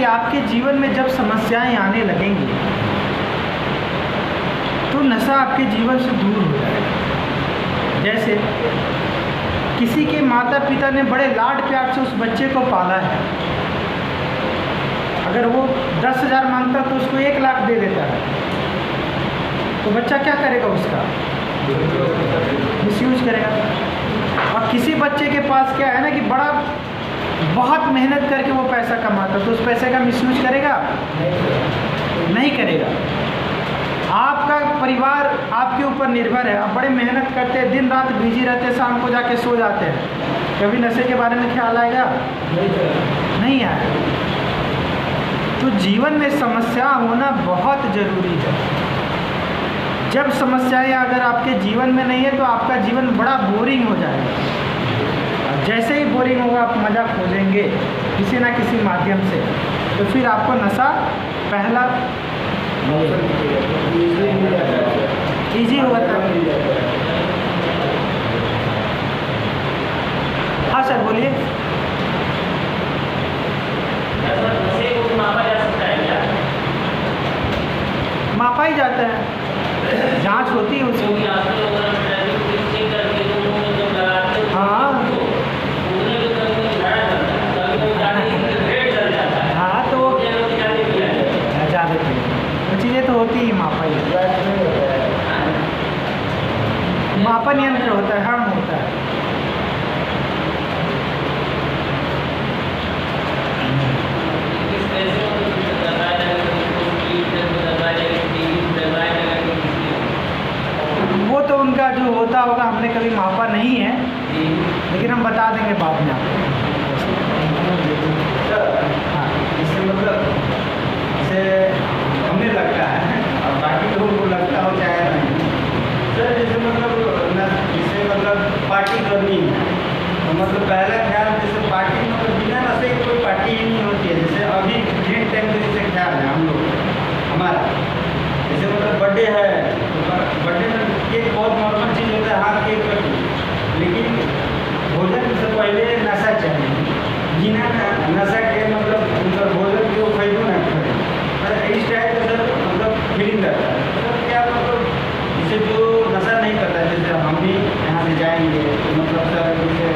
आपके जीवन में जब समस्याएं आने लगेंगी तो नशा आपके जीवन से दूर हो जाएगा। जैसे किसी के माता पिता ने बड़े लाड प्यार से उस बच्चे को पाला है, अगर वो 10,000 मांगता तो उसको 1 लाख दे देता है, तो बच्चा क्या करेगा? उसका मिसयूज करेगा। और किसी बच्चे के पास क्या है ना कि बहुत मेहनत करके वो पैसा कमाता, तो उस पैसे का मिसयूज करेगा? नहीं करेगा। आपका परिवार आपके ऊपर निर्भर है, आप बड़े मेहनत करते हैं, दिन रात बिजी रहते हैं, शाम को जाके सो जाते हैं, कभी नशे के बारे में ख्याल आएगा? नहीं आएगा। तो जीवन में समस्या होना बहुत ज़रूरी है। जब समस्याएं अगर आपके जीवन में नहीं है तो आपका जीवन बड़ा बोरिंग हो जाएगा। और जैसे ही बोरिंग होगा आप मज़ा खोजेंगे किसी ना किसी माध्यम से, तो फिर आपको नशा पहला ईजी हुआ था। हाँ सर बोलिए। मापा ही जाता है, जांच होती है उसकी। हाँ हाँ, तो वो चीज़ें तो होती ही मापा ही, मापन यंत्र होता है, हम होता है। वो तो उनका जो होता होगा, हमने कभी मापा नहीं है, लेकिन हम बता देंगे बाद में आपको। हाँ, इससे मतलब इसे हमें लगता है और बाकी लोगों को लगता हो चाहे नहीं सर, जैसे मतलब पार्टी करनी है तो मतलब पहला ख्याल जैसे पार्टी मतलब बिना नशे की कोई पार्टी ही नहीं होती है। जैसे अभी डेट टाइम में जैसे ख्याल है हम लोग हमारा, जैसे मतलब बर्थडे है तो बर्थडे में केक बहुत नॉर्मल चीज़ होता है, हाँ केक कटी, लेकिन भोजन से पहले नशा चाहिए। बिना नशा के मतलब उनका भोजन जो खरीदो ना खरीदो, इस टाइप का सर मतलब फीलिंग रहता है। सर क्या मतलब जैसे जो नशा नहीं करता है, जैसे हम भी यहाँ से जाएंगे तो मतलब सर जैसे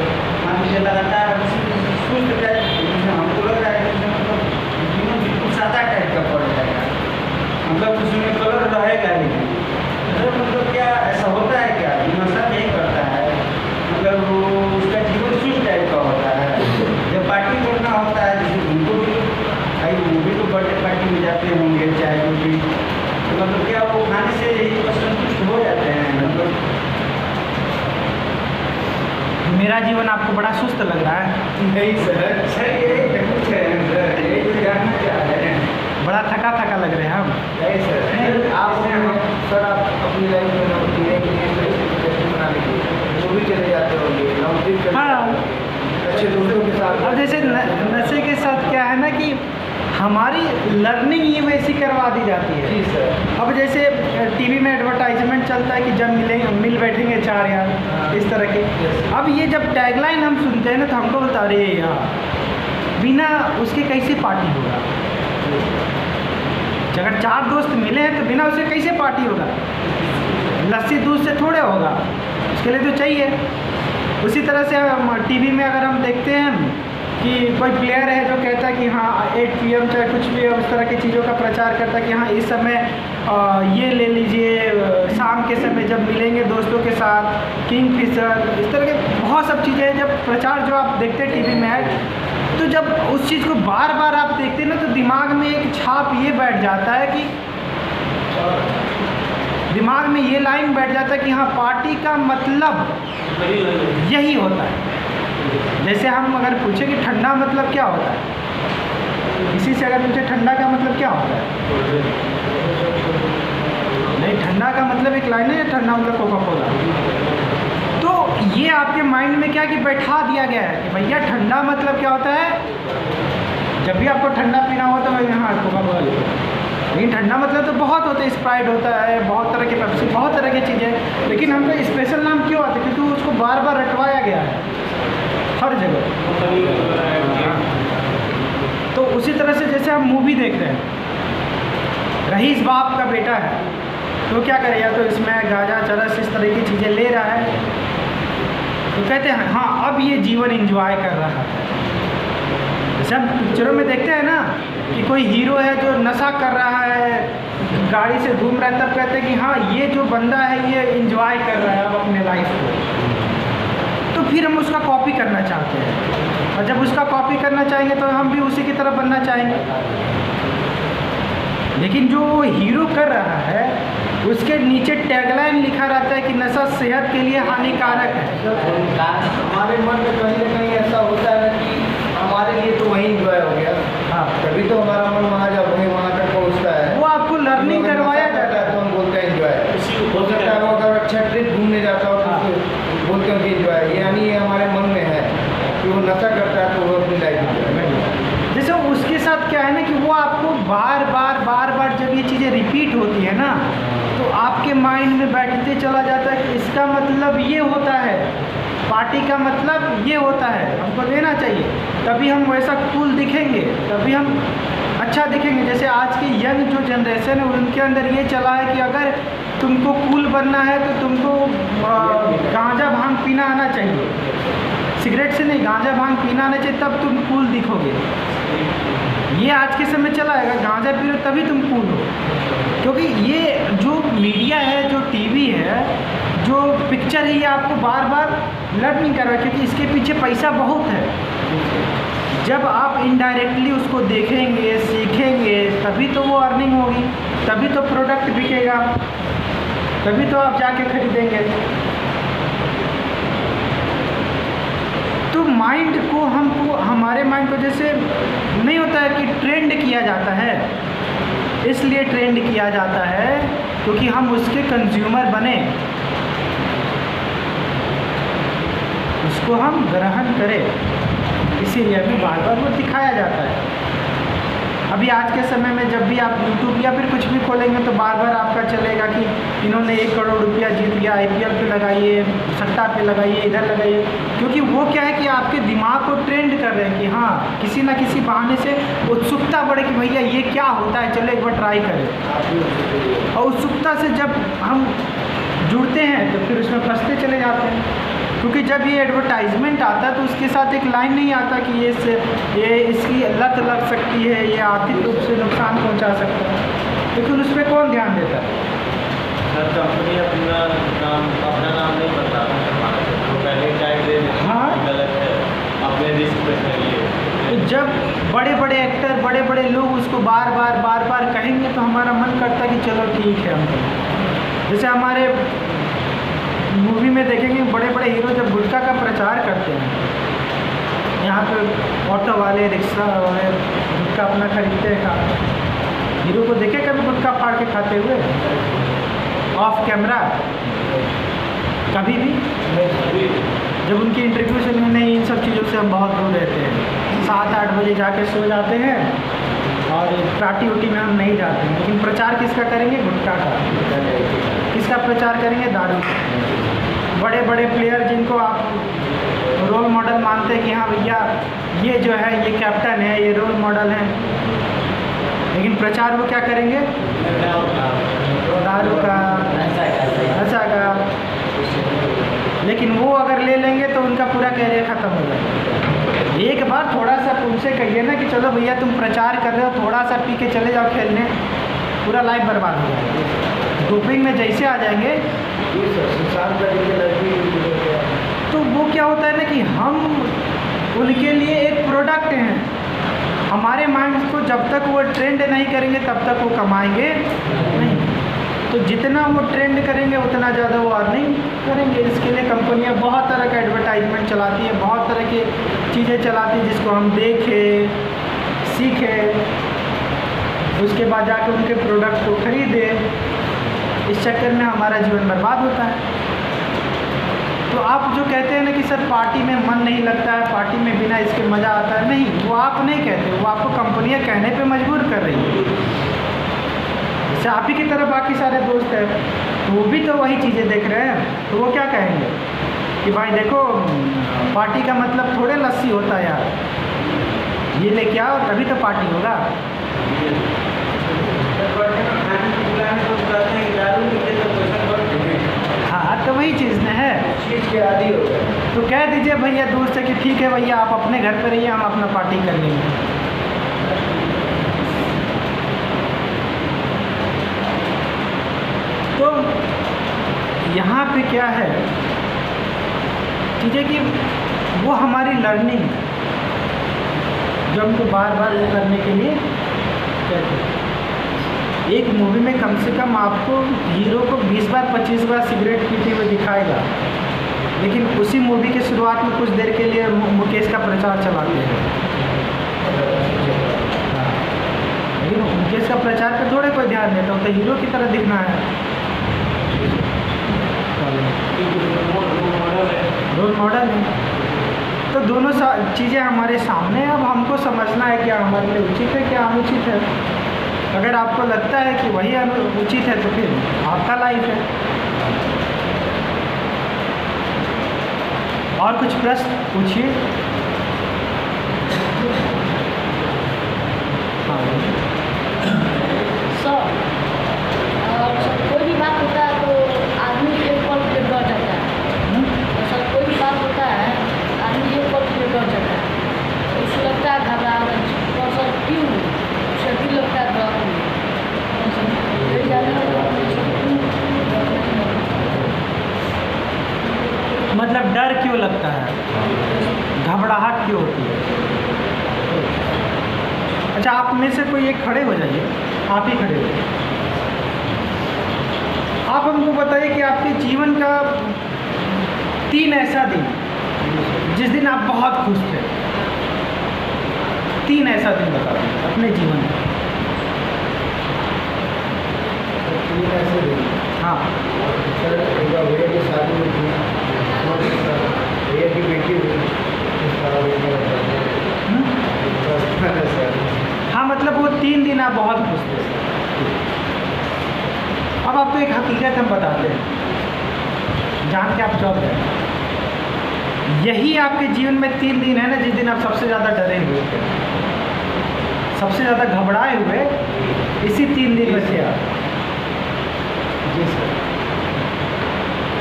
हम मुझे लगातार सुस्त टाइप, जैसे हमको लग रहा है कि मतलब जीवन बिल्कुल सादा टाइप का पड़ जाएगा, मतलब उसमें कलर रहेगा ही नहीं। सर मतलब क्या ऐसा होता है क्या? नशा नहीं करता है मतलब वो उसका जीवन सुस्त टाइप का होता है। जब पार्टी करना होता है जैसे उनको भी भाई, वो भी तो बर्थडे पार्टी में जाते होंगे चाहे जो भी, तो मतलब क्या वो खाने से ही संतुष्ट हो जाते हैं? मतलब मेरा जीवन आपको बड़ा सुस्त लग रहा है? नहीं सर, सर ये कुछ है सर, ये तो जानना चाह रहे हैं। बड़ा थका थका लग रहे हैं हम। नहीं सर, आप सर आप अपनी लाइफ में नौकरी के लिए बना लीजिए, वो भी चले जाते होंगे नौकरी। हाँ, अच्छे दोस्तों के साथ। अब जैसे नशे के साथ क्या है ना कि हमारी लर्निंग ही वैसी करवा दी जाती है। जी सर। अब जैसे टीवी में एडवर्टाइजमेंट चलता है कि जब मिल बैठेंगे 4 यार, इस तरह के। अब ये जब टैगलाइन हम सुनते हैं ना तो हमको बोलता अरे यार, बिना उसके कैसे पार्टी होगा? अगर 4 दोस्त मिले हैं तो बिना उसके कैसे पार्टी होगा? लस्सी दूध से थोड़े होगा, उसके लिए तो चाहिए। उसी तरह से टीवी में अगर हम देखते हैं कि कोई प्लेयर है जो कहता है कि हाँ 8 PM चाहे कुछ भी उस तरह की चीज़ों का प्रचार करता है कि हाँ इस समय ये ले लीजिए, शाम के समय जब मिलेंगे दोस्तों के साथ, किंगफिशर, इस तरह के बहुत सब चीज़ें जब प्रचार जो आप देखते हैं टीवी में ऐड, तो जब उस चीज़ को बार बार आप देखते हैं ना तो दिमाग में एक छाप ये बैठ जाता है कि दिमाग में ये लाइन बैठ जाता है कि हाँ पार्टी का मतलब यही होता है। जैसे हम अगर पूछे कि ठंडा मतलब क्या होता है, किसी से अगर पूछे ठंडा का मतलब क्या होता है, नहीं ठंडा का मतलब एक लाइन है या ठंडा मतलब कोका कोला। तो ये आपके माइंड में क्या कि बैठा दिया गया है कि भैया ठंडा मतलब क्या होता है। जब भी आपको ठंडा पीना हो तो हाँ कोका कोला लिखो, लेकिन ठंडा मतलब तो बहुत होता है, स्प्राइट होता है, बहुत तरह के पेप्सी, बहुत तरह की चीज़ें, लेकिन हमको स्पेशल नाम क्यों आता है? क्योंकि उसको बार बार रटवाया गया है हर जगह। तो उसी तरह से जैसे हम मूवी देख रहे हैं, रईस बाप का बेटा है तो क्या करे, या तो इसमें गांजा चरस इस तरह की चीज़ें ले रहा है, तो कहते हैं हाँ अब ये जीवन एंजॉय कर रहा है। जैसे हम पिक्चरों में देखते हैं ना कि कोई हीरो है जो नशा कर रहा है, गाड़ी से घूम रहा है, तब कहते हैं कि हाँ ये जो बंदा है ये एंजॉय कर रहा है अब अपने लाइफ को, तो फिर हम उसका कॉपी करना चाहते हैं, और जब उसका कॉपी करना चाहेंगे तो हम भी उसी की तरफ बनना चाहेंगे। लेकिन जो वो हीरो कर रहा है उसके नीचे टैगलाइन लिखा रहता है कि नशा सेहत के लिए हानिकारक है। हमारे मन में कहीं ना कहीं ऐसा होता है कि हमारे लिए तो वही इंजॉय हो गया, हाँ, तभी तो हमारा मन वहाँ जब वहाँ तक पहुँचता है, वो आपको लर्निंग करवाया जाता है तो हम बोलते हैं इंजॉय। हो सकता है वो अगर अच्छा ट्रिप घूमने जाता हो तो बोलते हैं कि इंजॉय, यानी ये हमारे मन में है कि वो नशा करता है तो वो अपनी लाइफ में। जैसे उसके साथ क्या है ना कि वो आपको बार बार जब ये चीज़ें रिपीट होती है ना तो आपके माइंड में बैठते चला जाता है कि इसका मतलब ये होता है, पार्टी का मतलब ये होता है, हमको लेना चाहिए, तभी हम वैसा कूल दिखेंगे, तभी हम अच्छा दिखेंगे। जैसे आज की यंग जो जनरेशन है उनके अंदर ये चला है कि अगर तुमको कूल बनना है तो तुमको गांजा भांग पीना आना चाहिए, सिगरेट से नहीं गांजा भांग पीना आना चाहिए, तब तुम कूल दिखोगे। ये आज के समय चला है, गांजा पी लो तभी तुम कूल हो, क्योंकि ये जो मीडिया है, जो टीवी है, जो पिक्चर है, ये आपको बार बार लर्निंग कर रहा है, क्योंकि इसके पीछे पैसा बहुत है। जब आप इनडायरेक्टली उसको देखेंगे, सीखेंगे, तभी तो वो अर्निंग होगी, तभी तो प्रोडक्ट बिकेगा, तभी तो आप जाके खरीदेंगे। तो माइंड को हमको, हमारे माइंड को जैसे नहीं होता है कि ट्रेंड किया जाता है, इसलिए ट्रेंड किया जाता है क्योंकि हम उसके कंज्यूमर बने, उसको हम ग्रहण करें, इसीलिए हमें बार बार वो दिखाया जाता है। अभी आज के समय में जब भी आप YouTube या फिर कुछ भी खोलेंगे तो बार बार आपका चलेगा कि इन्होंने 1 करोड़ रुपया जीत लिया, IPL पे लगाइए, सट्टा पे लगाइए, इधर लगाइए, क्योंकि वो क्या है कि आपके दिमाग को ट्रेंड कर रहे हैं कि हाँ किसी ना किसी बहाने से उत्सुकता बढ़े कि भैया ये क्या होता है, चलो एक बार ट्राई करें। और उत्सुकता से जब हम जुड़ते हैं तो फिर उसमें फंसते चले जाते हैं, क्योंकि जब ये एडवर्टाइजमेंट आता है तो उसके साथ एक लाइन नहीं आता कि ये इसकी लत लग सकती है, ये आर्थिक रूप से नुकसान पहुंचा सकता है, लेकिन उस पर कौन ध्यान देता है? सर कंपनी अपना नाम नहीं बता, तो पहले टैग दे देते, हाँ, गलत है, अपने रिस्क पे करिए। तो जब बड़े बड़े एक्टर, बड़े बड़े लोग उसको बार बार कहेंगे तो हमारा मन करता है कि चलो ठीक है हमको। जैसे हमारे मूवी में देखेंगे बड़े बड़े हीरो जब गुटखा का प्रचार करते हैं, यहाँ पे ऑटो वाले, रिक्शा वाले गुटखा अपना खरीदते हैं, हीरो को देखे कभी गुटखा फाड़ के खाते हुए ऑफ कैमरा? कभी भी। जब उनकी इंटरव्यू से नहीं, इन सब चीज़ों से हम बहुत दूर रहते हैं, 7-8 बजे जाके सो जाते हैं और पार्टी उटी में हम नहीं जाते हैं। लेकिन प्रचार किसका करेंगे? गुटखा का। किसका प्रचार करेंगे? दारू। बड़े बड़े प्लेयर जिनको आप रोल मॉडल मानते हैं कि हाँ भैया ये जो है ये कैप्टन है, ये रोल मॉडल है, लेकिन प्रचार वो क्या करेंगे? दारू का, नशा का। लेकिन वो अगर ले लेंगे तो उनका पूरा कैरियर ख़त्म हो जाएगा। एक बार थोड़ा सा उनसे कहिए ना कि चलो भैया तुम प्रचार कर रहे हो, थोड़ा सा पी के चले जाओ खेलने, पूरा लाइफ बर्बाद हो जाएगा। डोपिंग में जैसे आ जाएंगे तो वो क्या होता है ना कि हम उनके लिए एक प्रोडक्ट हैं। हमारे माइंड को जब तक वो ट्रेंड नहीं करेंगे तब तक वो कमाएंगे नहीं। तो जितना वो ट्रेंड करेंगे उतना ज़्यादा वो अर्निंग करेंगे। इसके लिए कंपनियां बहुत तरह का एडवर्टाइजमेंट चलाती है, बहुत तरह की चीज़ें चलाती है जिसको हम देखें, सीखें, उसके बाद जाकर उनके प्रोडक्ट को खरीदें। इस चक्कर में हमारा जीवन बर्बाद होता है। तो आप जो कहते हैं ना कि सर पार्टी में मन नहीं लगता है, पार्टी में बिना इसके मज़ा आता है, नहीं, वो आप नहीं कहते, वो आपको कंपनियां कहने पे मजबूर कर रही है। जैसे आप ही की तरह बाकी सारे दोस्त हैं, तो वो भी तो वही चीज़ें देख रहे हैं, तो वो क्या कहेंगे कि भाई देखो पार्टी का मतलब थोड़े लस्सी होता है यार, ये लेके आओ तभी तो पार्टी होगा। हाँ तो वही चीज़ न है, चीज़ के आदि हो गए। तो कह दीजिए भैया दोस्त से कि ठीक है भैया आप अपने घर पे रहिए, हम अपना पार्टी कर लेंगे। तो यहाँ पे क्या है चीज़ें कि वो हमारी लर्निंग है जो हमको बार बार वो करने के लिए कहते हैं। एक मूवी में कम से कम आपको हीरो को 20 बार 25 बार सिगरेट पीते हुए दिखाएगा, लेकिन उसी मूवी के शुरुआत में कुछ देर के लिए मुकेश का प्रचार चलाते हैं। लेकिन मुकेश का प्रचार पे थोड़े कोई ध्यान देता हो, तो हीरो की तरह दिखना है, रोल मॉडल है। तो दोनों चीज़ें हमारे सामने, अब हमको समझना है क्या हमारे लिए उचित है क्या अनुचित है। अगर आपको लगता है कि वही उचित है तो फिर आपका लाइफ है। और कुछ प्रश्न पूछिए। हाँ सर, कोई भी बात होता है तो आदमी एक पल के डर जाता है। सर कोई भी बात होता है आदमी एक पल के डर जाता है, उसको लगता है घबराहट। और सर क्यों उसे भी लगता है डर मतलब डर क्यों लगता है, घबराहट क्यों होती है। अच्छा आप में से कोई एक खड़े हो जाइए, आप ही खड़े हो। आप हमको बताइए कि आपके जीवन का 3 ऐसा दिन जिस दिन आप बहुत खुश थे। 3 ऐसा दिन बता दीजिए अपने जीवन में। 3 ऐसे दिन। हाँ सर उनका भैया की शादी हुई थी, भैया की बेटी हुई। हाँ मतलब वो 3 दिन आप बहुत खुश थे। अब आपको एक हकीकत हम बताते हैं, जान के आप चौंक गए। यही आपके जीवन में 3 दिन है ना जिस दिन आप सबसे ज़्यादा डरे हुए थे, सबसे ज़्यादा घबराए हुए, इसी 3 दिन में थे आप। जी सर।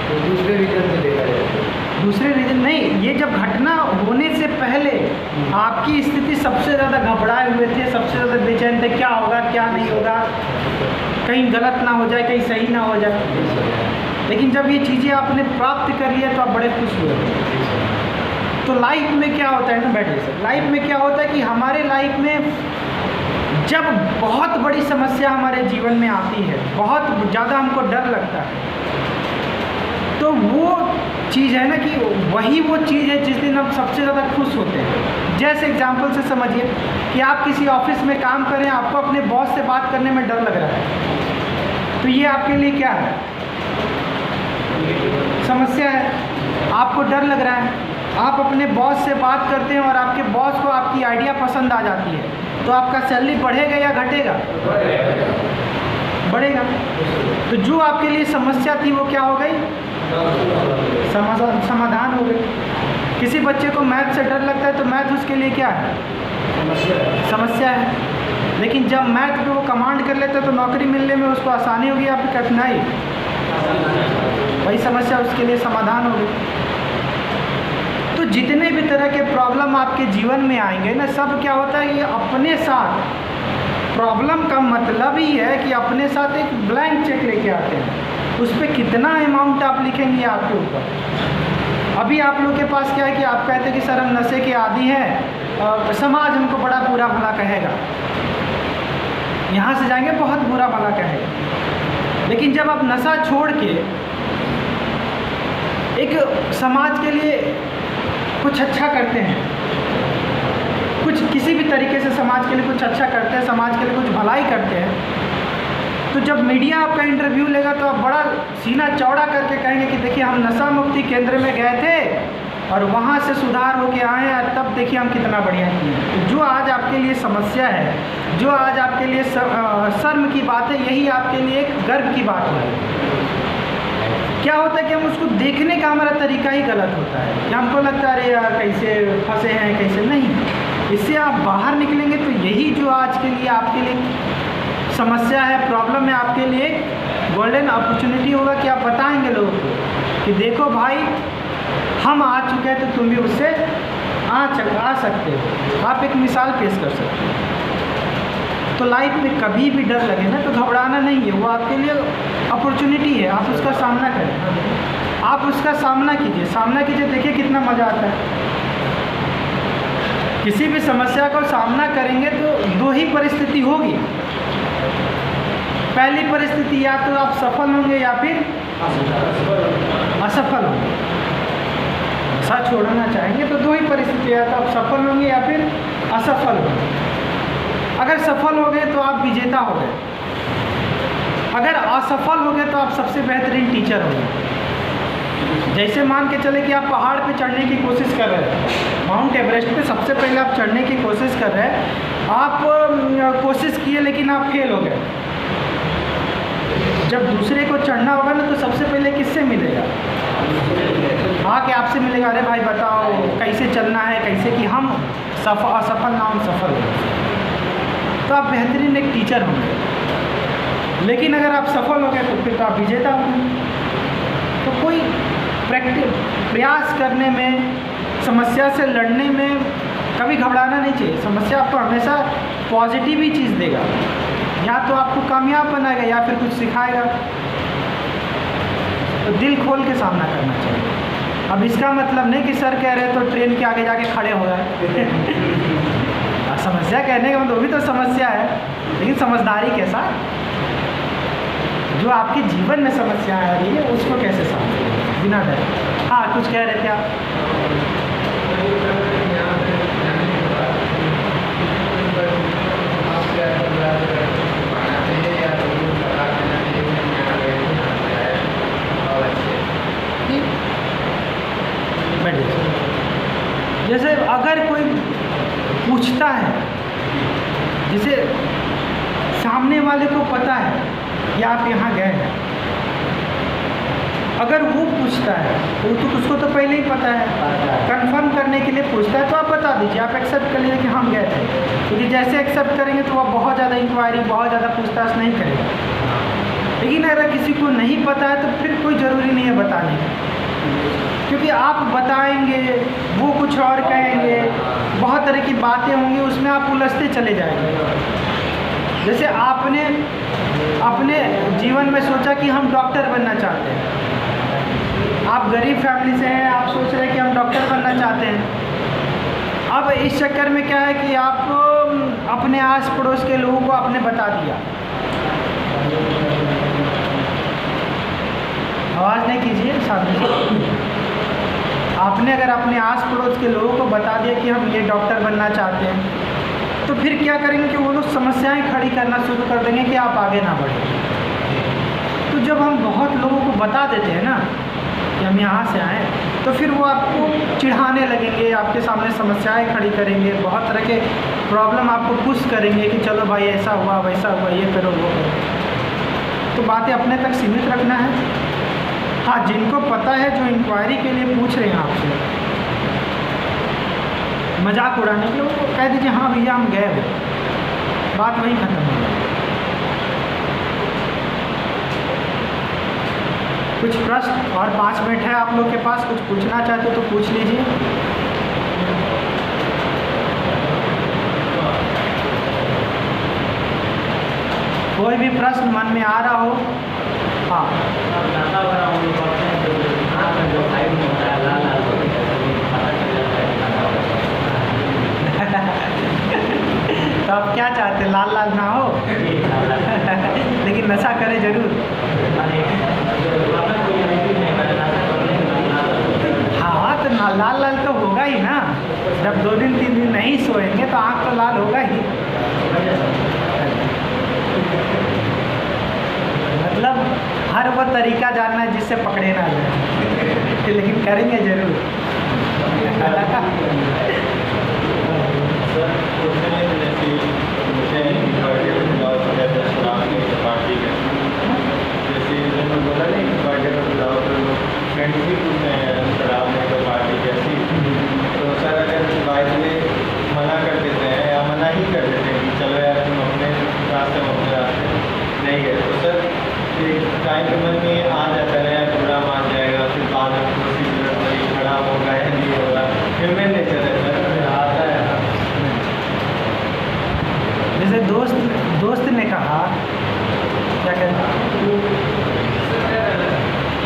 तो दूसरे रीजन से देखा जाए, दूसरे रीजन नहीं, ये जब घटना होने से पहले आपकी स्थिति सबसे ज़्यादा घबराए हुए थे, सबसे ज़्यादा बेचैन थे, क्या होगा क्या नहीं होगा, कहीं गलत ना हो जाए, कहीं सही ना हो जाए। लेकिन जब ये चीज़ें आपने प्राप्त कर लिया तो आप बड़े खुश हुए। तो लाइफ में क्या होता है ना, बैठिए सर, लाइफ में क्या होता है कि हमारे लाइफ में जब बहुत बड़ी समस्या हमारे जीवन में आती है, बहुत ज़्यादा हमको डर लगता है, तो वो चीज़ है ना कि वही वो चीज़ है जिस दिन हम सबसे ज़्यादा खुश होते हैं। जैसे एग्जांपल से समझिए कि आप किसी ऑफिस में काम करें, आपको अपने बॉस से बात करने में डर लग रहा है, तो ये आपके लिए क्या है, समस्या है। आपको डर लग रहा है, आप अपने बॉस से बात करते हैं और आपके बॉस को आपकी आइडिया पसंद आ जाती है, तो आपका सैलरी बढ़ेगा या घटेगा, बढ़ेगा। तो जो आपके लिए समस्या थी वो क्या हो गई, समाधान हो गई। किसी बच्चे को मैथ से डर लगता है तो मैथ उसके लिए क्या है, समस्या है। लेकिन जब मैथ पे वो कमांड कर लेता है तो नौकरी मिलने में उसको आसानी होगी या फिर कठिनाई, वही समस्या उसके लिए समाधान हो गई। तो जितने भी तरह के प्रॉब्लम आपके जीवन में आएंगे ना, सब क्या होता है, ये अपने साथ, प्रॉब्लम का मतलब ही है कि अपने साथ एक ब्लैंक चेक लेके आते हैं, उस पर कितना अमाउंट आप लिखेंगे आपके ऊपर। अभी आप लोग के पास क्या है कि आप कहते हैं कि सर हम नशे के आदी हैं, समाज हमको बड़ा बुरा भला कहेगा, यहाँ से जाएंगे बहुत बुरा भला कहेगा। लेकिन जब आप नशा छोड़ के एक समाज के लिए कुछ अच्छा करते हैं, कुछ किसी भी तरीके से समाज के लिए कुछ अच्छा करते हैं, समाज के लिए कुछ भलाई करते हैं, तो जब मीडिया आपका इंटरव्यू लेगा तो आप बड़ा सीना चौड़ा करके कहेंगे कि देखिए हम नशा मुक्ति केंद्र में गए थे और वहाँ से सुधार होके आए हैं, तब देखिए हम कितना बढ़िया किए। तो जो आज आपके लिए समस्या है, जो आज आपके लिए शर्म की बात है, यही आपके लिए एक गर्व की बात है। क्या होता है कि हम उसको देखने का हमारा तरीका ही गलत होता है, कि हमको लगता है अरे यार कैसे फंसे हैं कैसे नहीं। इससे आप बाहर निकलेंगे तो यही जो आज के लिए आपके लिए समस्या है, प्रॉब्लम है, आपके लिए गोल्डन अपॉर्चुनिटी होगा कि आप बताएंगे लोगों को कि देखो भाई हम आ चुके हैं तो तुम भी उससे आ सकते हो। आप एक मिसाल पेश कर सकते हो। तो लाइफ में कभी भी डर लगे ना तो घबराना नहीं है, वो आपके लिए अपॉर्चुनिटी है, आप उसका सामना करें, आप उसका सामना कीजिए, देखिए कितना मज़ा आता है। किसी भी समस्या का सामना करेंगे तो दो ही परिस्थिति होगी। पहली परिस्थिति या तो आप सफल होंगे या फिर असफल होंगे। साथ छोड़ना चाहेंगे तो दो ही परिस्थिति, या तो आप सफल होंगे या फिर असफल होंगे। अगर सफल हो गए तो आप विजेता हो गए, अगर असफल हो गए तो आप सबसे बेहतरीन टीचर हो गए। जैसे मान के चले कि आप पहाड़ पे चढ़ने की कोशिश कर रहे हैं, माउंट एवरेस्ट पे सबसे पहले आप चढ़ने की कोशिश कर रहे हैं, आप कोशिश किए लेकिन आप फेल हो गए। जब दूसरे को चढ़ना होगा ना तो सबसे पहले किससे मिलेगा? आके आपसे मिलेगा, अरे भाई बताओ कैसे चलना है, कैसे कि हम असफल ना हम सफल हो, तो आप बेहतरीन एक टीचर होंगे। लेकिन अगर आप सफल हो गए तो फिर तो आप विजेता होंगे। तो कोई प्रयास करने में, समस्या से लड़ने में कभी घबराना नहीं चाहिए। समस्या आपको हमेशा पॉजिटिव ही चीज़ देगा, या तो आपको कामयाब बनाएगा या फिर कुछ सिखाएगा। तो दिल खोल के सामना करना चाहिए। अब इसका मतलब नहीं कि सर कह रहे तो ट्रेन के आगे जाके खड़े हो जाए। समस्या कहने का मतलब भी तो समस्या है, लेकिन समझदारी के साथ जो आपके जीवन में समस्या आ रही है उसको कैसे सामने बिना डर। हाँ, कुछ कह रहे थे आप? जैसे अगर कोई पूछता है, जैसे सामने वाले को पता है कि आप यहाँ गए हैं, अगर वो पूछता है तो उसको तो पहले ही पता है, कंफर्म करने के लिए पूछता है तो आप बता दीजिए, आप एक्सेप्ट कर लीजिए कि हम गए थे। क्योंकि जैसे एक्सेप्ट करेंगे तो आप बहुत ज़्यादा इंक्वायरी, बहुत ज़्यादा पूछताछ नहीं करेगा। लेकिन अगर किसी को नहीं पता है तो फिर कोई ज़रूरी नहीं है बताने का, क्योंकि आप बताएंगे वो कुछ और कहेंगे, बहुत तरह की बातें होंगी, उसमें आप उलझते चले जाएंगे। जैसे आपने अपने जीवन में सोचा कि हम डॉक्टर बनना चाहते हैं, आप गरीब फैमिली से हैं, आप सोच रहे हैं कि हम डॉक्टर बनना चाहते हैं। अब इस चक्कर में क्या है कि आप अपने आस पड़ोस के लोगों को आपने बता दिया, आवाज़ नहीं कीजिए सामने। आपने अगर अपने आस पड़ोस के लोगों को बता दिया कि हम ये डॉक्टर बनना चाहते हैं, तो फिर क्या करेंगे कि वो लोग समस्याएं खड़ी करना शुरू कर देंगे कि आप आगे ना बढ़ें। तो जब हम बहुत लोगों को बता देते हैं ना कि हम यहाँ से आए, तो फिर वो आपको चिढ़ाने लगेंगे, आपके सामने समस्याएं खड़ी करेंगे, बहुत तरह के प्रॉब्लम आपको पुश करेंगे कि चलो भाई ऐसा हुआ, वैसा हुआ, ये करो, वो करो। तो बातें अपने तक सीमित रखना है। हाँ, जिनको पता है, जो इंक्वायरी के लिए पूछ रहे हैं आपसे, मजाक उड़ाने के लिए वो कह दीजिए हाँ भैया हम गए हो, बात वहीं खत्म हो गई। कुछ प्रश्न और 5 मिनट है आप लोग के पास, कुछ पूछना चाहते हो तो पूछ लीजिए। कोई भी प्रश्न मन में आ रहा हो। हाँ, तो आप क्या चाहते हैं, लाल लाल ना हो? लेकिन नशा करें जरूर। हाँ, तो लाल लाल तो होगा ही ना। जब 2 दिन 3 दिन नहीं सोएंगे तो आँख तो लाल होगा ही। मतलब हर वो तरीका जानना है जिससे पकड़े ना जाए, लेकिन करेंगे जरूर। मना करते दोस्त ने कहा क्या कहते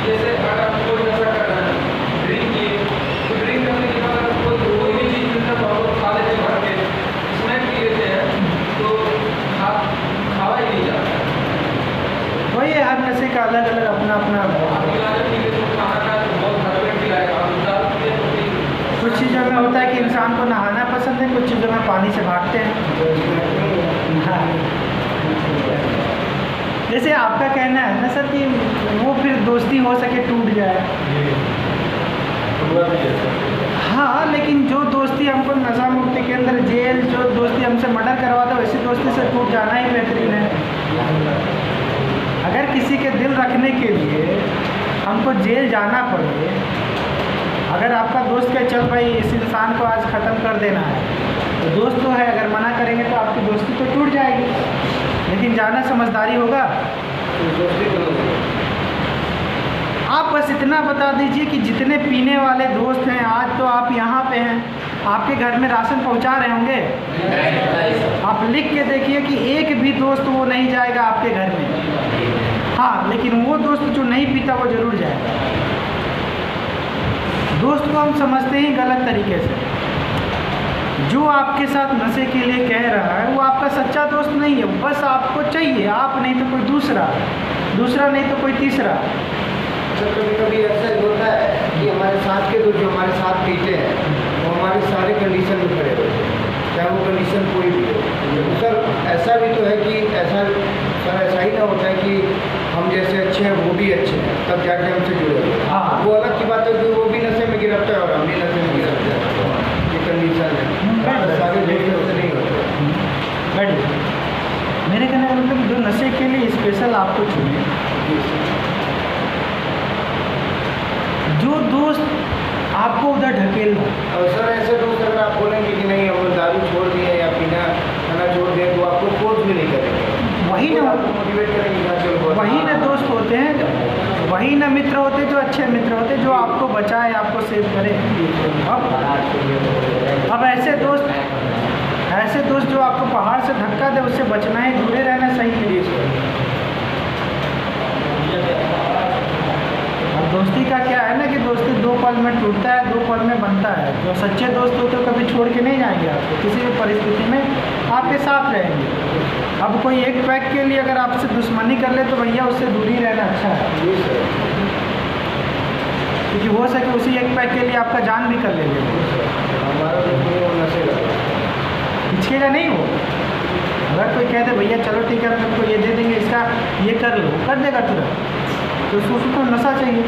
जैसे अगर आप कोई नशा कर रहे हैं, ड्रिंक किए, तो ड्रिंक करने के बाद अगर कोई भी चीज़ मिलता है तो खा लेते हैं, भर के स्नैक पी लेते हैं, तो खावा ही नहीं जाता है। वही है, हर नशे का अलग अलग अपना अपना आप खिलाना पी लेते तो खाना खाए तो बहुत भरपेट खिलाएगा, आप दारू पिए तो फिर कुछ चीज़ों में होता है कि इंसान को नहाना पसंद है, कुछ चीज़ों में पानी से भागते हैं। जैसे आपका कहना है ना सर कि वो फिर दोस्ती हो सके टूट जाए। हाँ, लेकिन जो दोस्ती हमको नशा मुक्ति के अंदर जेल, जो दोस्ती हमसे मर्डर करवाता है, वैसी दोस्ती से टूट जाना ही बेहतरीन है। अगर किसी के दिल रखने के लिए हमको जेल जाना पड़े, अगर आपका दोस्त कहे चल भाई इस इंसान को आज ख़त्म कर देना है, तो दोस्त तो है, अगर मना करेंगे तो आपकी दोस्ती तो टूट जाएगी। लेकिन जाना समझदारी होगा। आप बस इतना बता दीजिए कि जितने पीने वाले दोस्त हैं, आज तो आप यहाँ पे हैं, आपके घर में राशन पहुँचा रहे होंगे। आप लिख के देखिए कि एक भी दोस्त वो नहीं जाएगा आपके घर में। हाँ, लेकिन वो दोस्त जो नहीं पीता वो ज़रूर जाएगा। दोस्त को हम समझते हैं गलत तरीके से। जो आपके साथ नशे के लिए कह रहा है वो आपका सच्चा दोस्त नहीं है, बस आपको चाहिए, आप नहीं तो कोई दूसरा, दूसरा नहीं तो कोई तीसरा। सर कभी कभी ऐसा होता है कि हमारे साथ के दोस्त जो हमारे साथ पीते हैं वो हमारे सारे कंडीशन में खड़े होते हैं, चाहे वो कंडीशन कोई भी हो। सर ऐसा भी तो है कि ऐसा ही ना होता है कि हम जैसे अच्छे हैं वो भी अच्छे हैं तब जाके हमसे जुड़े हुए हैं। हाँ। वो अलग की बात है कि वो भी नशे में गिरफ्तार है और हम भी नशे में गिरफ्तार है, ये कंडीशन है। सारे दोस्त नहीं होते। बैठिए। मेरे कहने का मतलब जो नशे के लिए स्पेशल आपको चुने, जो दोस्त आपको उधर ढकेल रहा है। और सर ऐसे दोस्त अगर आप बोलेंगे कि नहीं हम दारू छोड़ दिए या पीना खाना छोड़ दिए तो आपको फोर्स भी नहीं करेंगे, वही ना मोटिवेट करेंगे। वही ना दोस्त होते हैं, वही ना मित्र होते हैं जो अच्छे मित्र होते हैं, जो आपको बचाए, आपको सेव करे। अब ऐसे दोस्त जो आपको पहाड़ से धक्का दे उससे बचना है, दूरे रहना सही है। अब दोस्ती का क्या है ना कि दोस्ती 2 पल में टूटता है, 2 पल में बनता है। जो सच्चे दोस्त होते हैं कभी छोड़ के नहीं जाएंगे आपको, किसी भी परिस्थिति में आपके साथ रहेंगे। अब कोई एक पैक के लिए अगर आपसे दुश्मनी कर ले तो भैया उससे दूरी रहना अच्छा है, क्योंकि हो सके उसी एक पैक के लिए आपका जान भी कर ले। हिचकेगा नहीं वो। अगर कोई कह दे भैया चलो ठीक है हम तुमको ये दे देंगे, इसका ये कर लो, कर देगा तुरंत। तो उसको नशा चाहिए।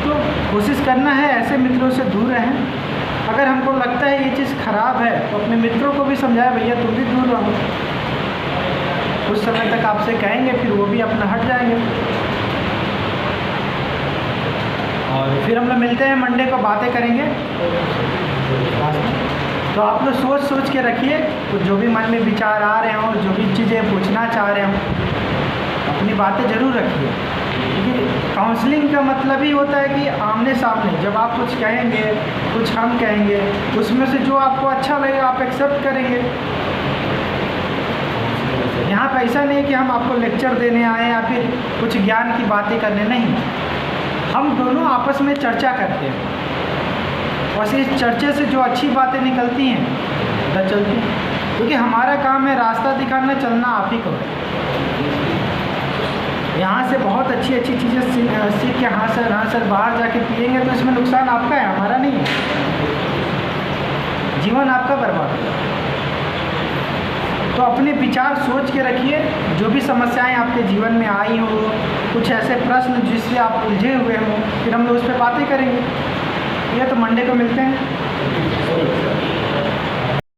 तो कोशिश करना है ऐसे मित्रों से दूर रहें। अगर हमको लगता है ये चीज़ खराब है तो अपने मित्रों को भी समझाए भैया तुम भी दूर रहो। कुछ समय तक आपसे कहेंगे, फिर वो भी अपना हट जाएंगे। और फिर हम लोग मिलते हैं मंडे को, बातें करेंगे। तो आप लोग सोच के रखिए, तो जो भी मन में विचार आ रहे हों, जो भी चीज़ें पूछना चाह रहे हों, अपनी बातें ज़रूर रखिए। क्योंकि काउंसलिंग का मतलब ही होता है कि आमने सामने जब आप कुछ कहेंगे, कुछ हम कहेंगे, उसमें से जो आपको अच्छा लगेगा आप एक्सेप्ट करेंगे। यहाँ पे ऐसा नहीं कि हम आपको लेक्चर देने आए या फिर कुछ ज्ञान की बातें करने, नहीं। हम दोनों आपस में चर्चा करते हैं, और इस चर्चे से जो अच्छी बातें निकलती हैं उधर चलती हैं। क्योंकि हमारा काम है रास्ता दिखाना, चलना आप ही को है। यहाँ से बहुत अच्छी चीज़ें सीख के हाँ सर बाहर जाके पिएंगे तो इसमें नुकसान आपका है, हमारा नहीं है। जीवन आपका बर्बाद है। तो अपने विचार सोच के रखिए। जो भी समस्याएं आपके जीवन में आई हो, कुछ ऐसे प्रश्न जिससे आप उलझे हुए हों, फिर हम लोग उस पर बातें करेंगे। ये तो मंडे को मिलते हैं।